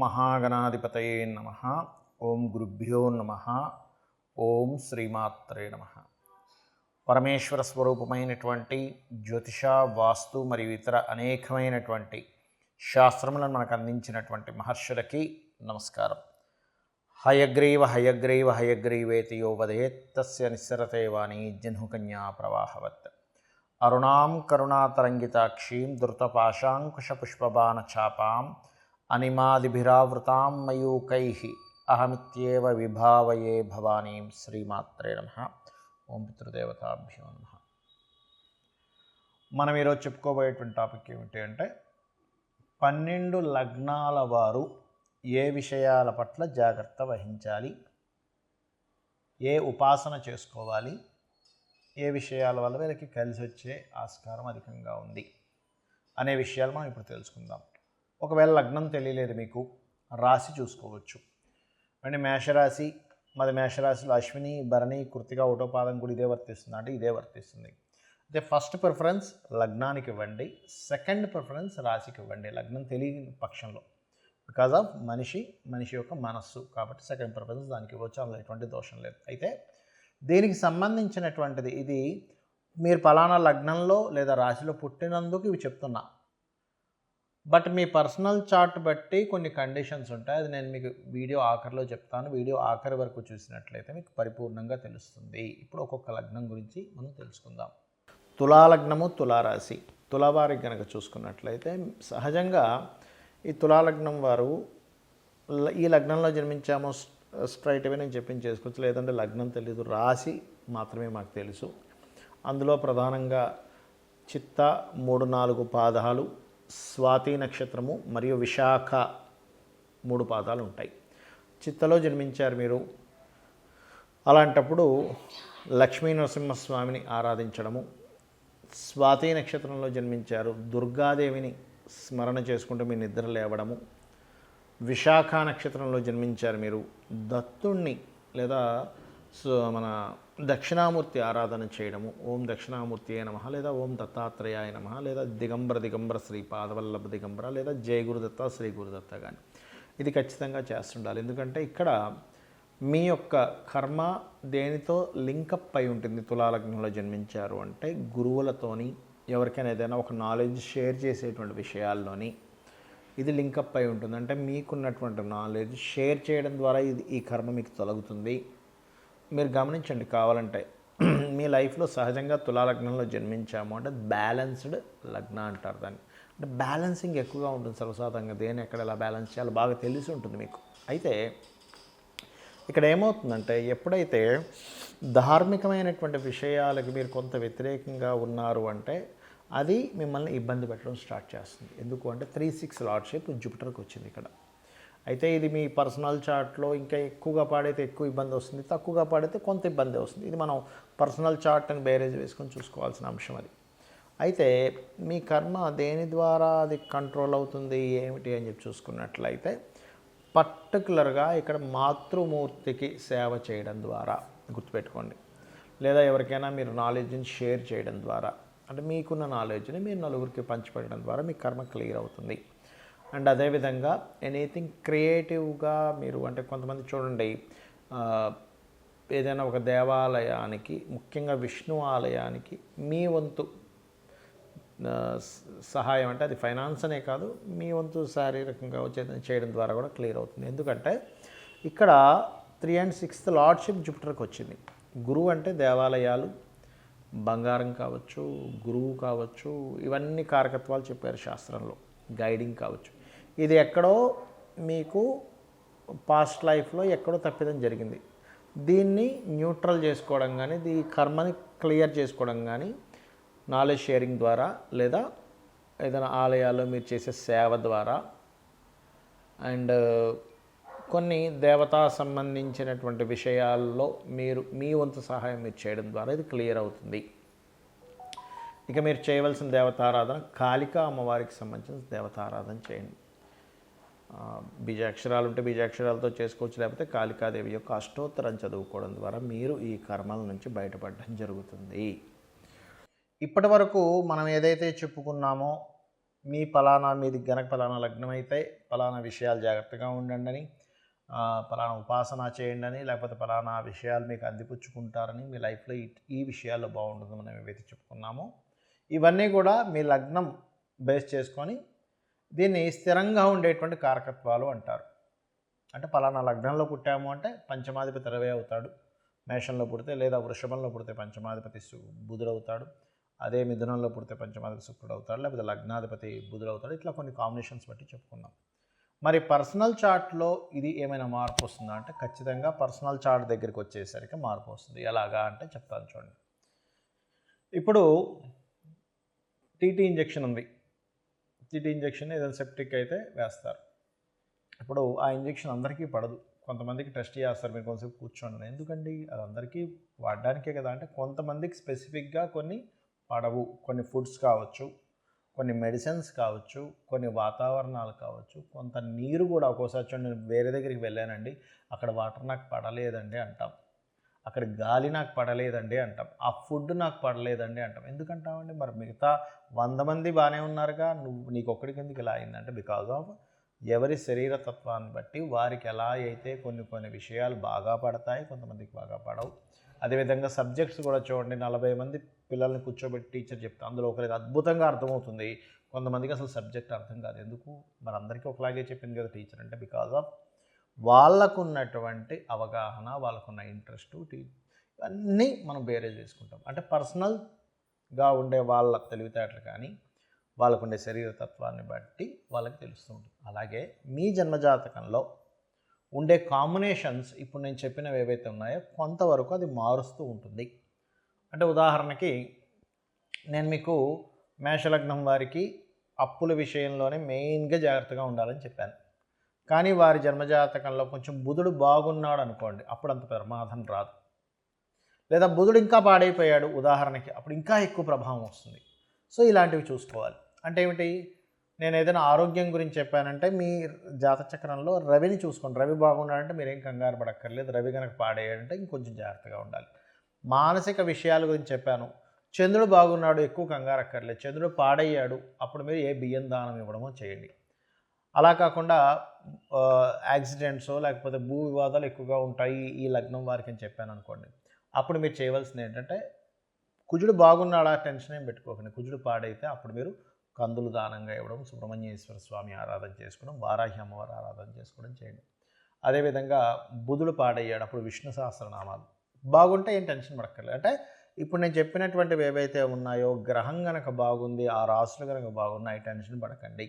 మహాగణాధిపతయే నమః. ఓం గురుభ్యో నమః. ఓం శ్రీమాత్రే నమః. పరమేశ్వర స్వరూపమైనటువంటి జ్యోతిష, వాస్తు మరియు ఇతర అనేకమైనటువంటి శాస్త్రములను మనకు అందించినటువంటి మహర్షులకి నమస్కారం. హయగ్రీవ హయగ్రీవ హయగ్రీవేతి యో వదేత్ తస్య నిస్సరతే వాణి జహ్నుకన్యా ప్రవాహవత్. అరుణాం కరుణాతరంగితాక్షీం ధృతపాశాంకుశపుష్పబాణచాపాం అనిమాదిభిరావృతాం మయూకైః అహమిత్యేవ విభావయే భవానీం. శ్రీమాత్రే నమః. ఓం పితృదేవతాభ్యో నమః. మనం ఈరోజు చెప్పుకోబోయేటువంటి టాపిక్ ఏమిటి అంటే 12 లగ్నాల వారు ఏ విషయాల పట్ల జాగ్రత్త వహించాలి, ఏ ఉపాసన చేసుకోవాలి, ఏ విషయాల వల్ల వీళ్ళకి కలిసి వచ్చే ఆస్కారం అధికంగా ఉంది అనే విషయాలు మనం ఇప్పుడు తెలుసుకుందాం. ఒకవేళ లగ్నం తెలియలేదు మీకు, రాశి చూసుకోవచ్చు. అంటే మేషరాశి, మరి మేషరాశిలో అశ్విని, భరణి, కృత్తిక, ఒకటో పాదం కూడా ఇదే వర్తిస్తుంది అంటే ఇదే వర్తిస్తుంది. అయితే ఫస్ట్ ప్రిఫరెన్స్ లగ్నానికి ఇవ్వండి, సెకండ్ ప్రిఫరెన్స్ రాశికి ఇవ్వండి లగ్నం తెలియని పక్షంలో. బికాజ్ ఆఫ్ మనిషి యొక్క మనస్సు కాబట్టి సెకండ్ ప్రిఫరెన్స్ దానికి ఇవ్వచ్చు, అందులో ఎటువంటి దోషం లేదు. అయితే దీనికి సంబంధించినటువంటిది ఇది మీరు పలానా లగ్నంలో లేదా రాశిలో పుట్టినందుకు ఇవి చెప్తున్నా. బట్ మీ పర్సనల్ చార్ట్ బట్టి కొన్ని కండిషన్స్ ఉంటాయి, అది నేను మీకు వీడియో ఆఖరిలో చెప్తాను. వీడియో ఆఖరి వరకు చూసినట్లయితే మీకు పరిపూర్ణంగా తెలుస్తుంది. ఇప్పుడు ఒక్కొక్క లగ్నం గురించి మనం తెలుసుకుందాం. తులాలగ్నము, తులారాశి. తులావారికి కనుక చూసుకున్నట్లయితే సహజంగా ఈ తులాలగ్నం వారు ఈ లగ్నంలో జన్మించాము స్ట్రైట్ అవే నేను చేసుకోవచ్చు, లేదంటే లగ్నం తెలీదు, రాశి మాత్రమే మాకు తెలుసు. అందులో ప్రధానంగా చిత్త 3-4 పాదాలు, స్వాతి నక్షత్రము మరియు విశాఖ 3 పాదాలు ఉంటాయి. చిత్తలో జన్మించారు మీరు, అలాంటప్పుడు లక్ష్మీ నరసింహస్వామిని ఆరాధించడము. స్వాతి నక్షత్రంలో జన్మించారు, దుర్గాదేవిని స్మరణ చేసుకుంటూ మీ నిద్ర లేవడము. విశాఖ నక్షత్రంలో జన్మించారు మీరు, దత్తుణ్ణి లేదా మన దక్షిణామూర్తి ఆరాధన చేయడము. ఓం దక్షిణామూర్తి అయ నమః, లేదా ఓం దత్తాత్రేయాయ నమః, లేదా దిగంబర శ్రీ పాదవల్లభ దిగంబర, లేదా జయ గురుదత్త శ్రీ గురుదత్త కానీ ఇది ఖచ్చితంగా చేస్తుండాలి. ఎందుకంటే ఇక్కడ మీ యొక్క కర్మ దేనితో లింకప్ అయి ఉంటుంది. తులాలగ్నంలో జన్మించారు అంటే గురువులతోని ఎవరికైనా ఏదైనా ఒక నాలెడ్జ్ షేర్ చేసేటువంటి విషయాల్లోని ఇది లింకప్ అయి ఉంటుంది. అంటే మీకున్నటువంటి నాలెడ్జ్ షేర్ చేయడం ద్వారా ఈ కర్మ మీకు తొలగుతుంది. మీరు గమనించండి కావాలంటే మీ లైఫ్లో సహజంగా తులాలగ్నంలో జన్మించాము అంటే బ్యాలెన్స్డ్ లగ్న అంటారు దాన్ని. అంటే బ్యాలెన్సింగ్ ఎక్కువగా ఉంటుంది సర్వసాధారణంగా, దేని ఎక్కడ ఎలా బ్యాలెన్స్ చేయాలో బాగా తెలిసి ఉంటుంది మీకు. అయితే ఇక్కడ ఏమవుతుందంటే ఎప్పుడైతే ధార్మికమైనటువంటి విషయాలకు మీరు కొంత వ్యతిరేకంగా ఉన్నారు అంటే అది మిమ్మల్ని ఇబ్బంది పెట్టడం స్టార్ట్ చేస్తుంది. ఎందుకు అంటే 3-6 లార్డ్షిప్ జూపిటర్కి వచ్చింది ఇక్కడ. అయితే ఇది మీ పర్సనల్ చార్ట్లో ఇంకా ఎక్కువగా పాడైతే ఎక్కువ ఇబ్బంది వస్తుంది, తక్కువగా పాడైతే కొంత ఇబ్బంది వస్తుంది. ఇది మనం పర్సనల్ చార్ట్ని బేరేజ్ వేసుకొని చూసుకోవాల్సిన అంశం అది. అయితే మీ కర్మ దేని ద్వారా అది కంట్రోల్ అవుతుంది ఏమిటి అని చెప్పి చూసుకున్నట్లయితే పర్టికులర్గా ఇక్కడ మాతృమూర్తికి సేవ చేయడం ద్వారా గుర్తుపెట్టుకోండి, లేదా ఎవరికైనా మీరు నాలెడ్జ్ని షేర్ చేయడం ద్వారా, అంటే మీకున్న నాలెడ్జ్ని మీరు నలుగురికి పంచిపెట్టడం ద్వారా మీ కర్మ క్లియర్ అవుతుంది. అండ్ అదేవిధంగా ఎనీథింగ్ క్రియేటివ్గా మీరు, అంటే కొంతమంది చూడండి ఏదైనా ఒక దేవాలయానికి, ముఖ్యంగా విష్ణు ఆలయానికి మీ వంతు సహాయం, అంటే అది ఫైనాన్స్ అనే కాదు, మీ వంతు శారీరకంగా చేయడం ద్వారా కూడా క్లియర్ అవుతుంది. ఎందుకంటే ఇక్కడ 3 and 6th లార్డ్షిప్ జూపిటర్కి వచ్చింది. గురువు అంటే దేవాలయాలు, బంగారం కావచ్చు, గురువు కావచ్చు, ఇవన్నీ కారకత్వాలు చెప్పారు శాస్త్రంలో, గైడింగ్ కావచ్చు. ఇది ఎక్కడో మీకు పాస్ట్ లైఫ్లో ఎక్కడో తప్పిదం జరిగింది, దీన్ని న్యూట్రల్ చేసుకోవడం కానీ, ఈ కర్మని క్లియర్ చేసుకోవడం కానీ నాలెడ్జ్ షేరింగ్ ద్వారా, లేదా ఏదైనా ఆలయాల్లో మీరు చేసే సేవ ద్వారా, అండ్ కొన్ని దేవతా సంబంధించినటువంటి విషయాల్లో మీరు మీ వంతు సహాయం మీరు చేయడం ద్వారా ఇది క్లియర్ అవుతుంది. ఇక మీరు చేయవలసిన దేవతారాధన కాళికా అమ్మవారికి సంబంధించిన దేవతారాధన చేయండి. బీజాక్షరాలు ఉంటే బీజాక్షరాలతో చేసుకోవచ్చు, లేకపోతే కాళికాదేవి యొక్క అష్టోత్తరం చదువుకోవడం ద్వారా మీరు ఈ కర్మల నుంచి బయటపడడం జరుగుతుంది. ఇప్పటి వరకు మనం ఏదైతే చెప్పుకున్నామో మీది గనక పలానా లగ్నం అయితే పలానా విషయాలు జాగ్రత్తగా ఉండండి అని, పలానా ఉపాసన చేయండి అని, లేకపోతే పలానా విషయాలు మీకు అందిపుచ్చుకుంటారని, మీ లైఫ్లో ఈ విషయాల్లో బాగుంటుందని మనం ఏవైతే చెప్పుకున్నామో ఇవన్నీ కూడా మీ లగ్నం బేస్ చేసుకొని దీన్ని స్థిరంగా ఉండేటువంటి కారకత్వాలు అంటారు. అంటే పలానా లగ్నంలో పుట్టాము అంటే పంచమాధిపతి రవి అవుతాడు మేషంలో పుడితే, లేదా వృషభంలో పుడితే పంచమాధిపతి బుధుడవుతాడు, అదే మిథునంలో పుడితే పంచమాధిపతి శుక్రుడు అవుతాడు, లేకపోతే లగ్నాధిపతి బుధుడు అవుతాడు. ఇట్లా కొన్ని కాంబినేషన్స్ బట్టి చెప్పుకుందాం. మరి పర్సనల్ చార్ట్లో ఇది ఏమైనా మార్పు వస్తుందా అంటే ఖచ్చితంగా పర్సనల్ చార్ట్ దగ్గరికి వచ్చేసరికి మార్పు వస్తుంది. ఎలాగా అంటే చెప్తాను చూడండి. ఇప్పుడు టీటీ ఇంజెక్షన్ ఉంది. టీటీ ఇంజెక్షన్ ఏదైనా సెప్టిక్ అయితే వేస్తారు. ఇప్పుడు ఆ ఇంజెక్షన్ అందరికీ పడదు. కొంతమందికి టెస్ట్ చేస్తారు, మీరు కొంచెంసేపు కూర్చోండి. ఎందుకండి అది అందరికీ వాడడానికే కదా అంటే కొంతమందికి స్పెసిఫిక్గా కొన్ని పడవు. కొన్ని ఫుడ్స్ కావచ్చు, కొన్ని మెడిసిన్స్ కావచ్చు, కొన్ని వాతావరణాలు కావచ్చు, కొంత నీరు కూడా. ఒక్కోసారి చూడండి, నేను వేరే దగ్గరికి వెళ్ళానండి, అక్కడ వాటర్ నాకు పడలేదండి అంటాం, అక్కడ గాలి నాకు పడలేదండి అంటాం, ఆ ఫుడ్ నాకు పడలేదండి అంటాం. ఎందుకంటామండి? మరి మిగతా 100 మంది బాగానే ఉన్నారుగా, నీకు ఒక్కడికి ఎందుకు ఇలా అయిందంటే బికాజ్ ఆఫ్ ఎవరి శరీరతత్వాన్ని బట్టి వారికి ఎలా అయితే కొన్ని విషయాలు బాగా పడతాయి, కొంతమందికి బాగా పడవు. అదేవిధంగా సబ్జెక్ట్స్ కూడా చూడండి, 40 మంది పిల్లల్ని కూర్చోబెట్టి టీచర్ చెప్తా, అందులో ఒకరికి అద్భుతంగా అర్థమవుతుంది, కొంతమందికి అసలు సబ్జెక్ట్ అర్థం కాదు. ఎందుకు? మరి అందరికీ ఒకలాగే చెప్పింది కదా టీచర్ అంటే బికాజ్ ఆఫ్ వాళ్ళకున్నటువంటి అవగాహన, వాళ్ళకున్న ఇంట్రెస్ట్, ఇవన్నీ మనం బేరేజ్ చేసుకుంటాం. అంటే పర్సనల్గా ఉండే వాళ్ళ తెలివితేటలు కానీ వాళ్ళకుండే శరీరతత్వాన్ని బట్టి వాళ్ళకి తెలుస్తూ ఉంటుంది. అలాగే మీ జన్మజాతకంలో ఉండే కాంబినేషన్స్ ఇప్పుడు నేను చెప్పినవి ఏవైతే ఉన్నాయో కొంతవరకు అది మారుస్తూ ఉంటుంది. అంటే ఉదాహరణకి నేను మీకు మేషలగ్నం వారికి అప్పుల విషయంలోనే మెయిన్గా జాగ్రత్తగా ఉండాలని చెప్పాను. కానీ వారి జన్మజాతకంలో కొంచెం బుధుడు బాగున్నాడు అనుకోండి, అప్పుడు అంత ప్రమాదం రాదు. లేదా బుధుడు ఇంకా పాడైపోయాడు ఉదాహరణకి, అప్పుడు ఇంకా ఎక్కువ ప్రభావం వస్తుంది. సో ఇలాంటివి చూసుకోవాలి. అంటే ఏమిటి? నేను ఏదైనా ఆరోగ్యం గురించి చెప్పానంటే మీ జాతచక్రంలో రవిని చూసుకోండి. రవి బాగున్నాడంటే మీరేం కంగారు పడక్కర్లేదు. రవి కనుక పాడేయాడంటే ఇంకొంచెం జాగ్రత్తగా ఉండాలి. మానసిక విషయాల గురించి చెప్పాను. చంద్రుడు బాగున్నాడు, ఎక్కువ కంగారు అక్కర్లేదు. చంద్రుడు పాడయ్యాడు, అప్పుడు మీరు ఏ బియ్యం దానం ఇవ్వడమో చేయండి. అలా కాకుండా యాక్సిడెంట్స్ లేకపోతే భూ వివాదాలు ఎక్కువగా ఉంటాయి ఈ లగ్నం వారికి అని చెప్పాను అనుకోండి, అప్పుడు మీరు చేయవలసింది ఏంటంటే కుజుడు బాగున్నాడా టెన్షన్ ఏం పెట్టుకోకండి. కుజుడు పాడైతే అప్పుడు మీరు కందులు దానంగా ఇవ్వడం, సుబ్రహ్మణ్యేశ్వర స్వామి ఆరాధన చేసుకోవడం, వారాహి అమ్మవారి ఆరాధన చేసుకోవడం చేయండి. అదేవిధంగా బుధుడు పాడయ్యాడు, అప్పుడు విష్ణు సహస్రనామాలు బాగుంటే ఏం టెన్షన్ పడక్కర్లేదు. అంటే ఇప్పుడు నేను చెప్పినటువంటివి ఏవైతే ఉన్నాయో గ్రహం కనుక బాగుంది, ఆ రాసులు కనుక బాగున్నాయి, టెన్షన్ పడకండి.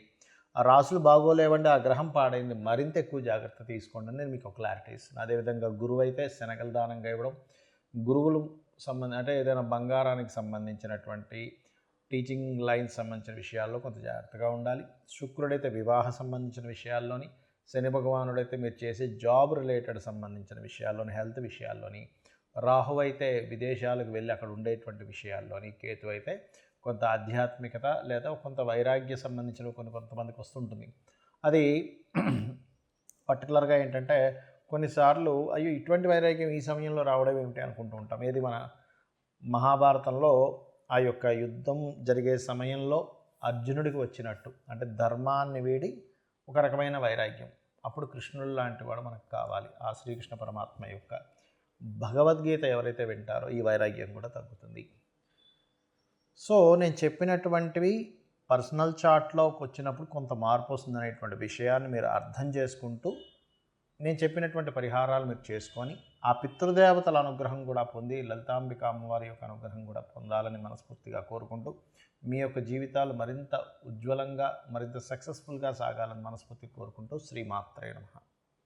ఆ రాసులు బాగోలేవండి, ఆ గ్రహం పాడైంది, మరింత ఎక్కువ జాగ్రత్త తీసుకోండి అని నేను మీకు క్లారిటీ ఇస్తున్నాను. అదేవిధంగా గురువు అయితే శనగల దానంగా ఇవ్వడం, గురువులు అంటే ఏదైనా బంగారానికి సంబంధించినటువంటి టీచింగ్ లైన్స్ సంబంధించిన విషయాల్లో కొంత జాగ్రత్తగా ఉండాలి. శుక్రుడైతే వివాహ సంబంధించిన విషయాల్లోని, శని భగవానుడైతే మీరు చేసే జాబ్ రిలేటెడ్ సంబంధించిన విషయాల్లోని, హెల్త్ విషయాల్లోని, రాహు అయితే విదేశాలకు వెళ్ళి అక్కడ ఉండేటువంటి విషయాల్లోని, కేతు అయితే కొంత ఆధ్యాత్మికత లేదా కొంత వైరాగ్య సంబంధించిన కొంతమందికి వస్తుంటుంది. అది పర్టికులర్గా ఏంటంటే కొన్నిసార్లు అయ్యో ఇటువంటి వైరాగ్యం ఈ సమయంలో రావడం ఏమిటి అనుకుంటూ ఉంటాం. ఏది మన మహాభారతంలో ఆ యొక్క యుద్ధం జరిగే సమయంలో అర్జునుడికి వచ్చినట్టు, అంటే ధర్మాన్ని వీడి ఒక రకమైన వైరాగ్యం. అప్పుడు కృష్ణుడు లాంటి వాడు మనకు కావాలి. ఆ శ్రీకృష్ణ పరమాత్మ యొక్క భగవద్గీత ఎవరైతే వింటారో ఈ వైరాగ్యం కూడా తగ్గుతుంది. సో నేను చెప్పినటువంటివి పర్సనల్ చార్ట్లోకి వచ్చినప్పుడు కొంత మార్పు వస్తుందనేటువంటి విషయాన్ని మీరు అర్థం చేసుకుంటూ నేను చెప్పినటువంటి పరిహారాలు మీరు చేసుకొని ఆ పితృదేవతల అనుగ్రహం కూడా పొంది లలితాంబిక అమ్మవారి యొక్క అనుగ్రహం కూడా పొందాలని మనస్ఫూర్తిగా కోరుకుంటూ మీ యొక్క జీవితాలు మరింత ఉజ్వలంగా మరింత సక్సెస్ఫుల్గా సాగాలని మనస్ఫూర్తిగా కోరుకుంటూ శ్రీమాత్రే నమః.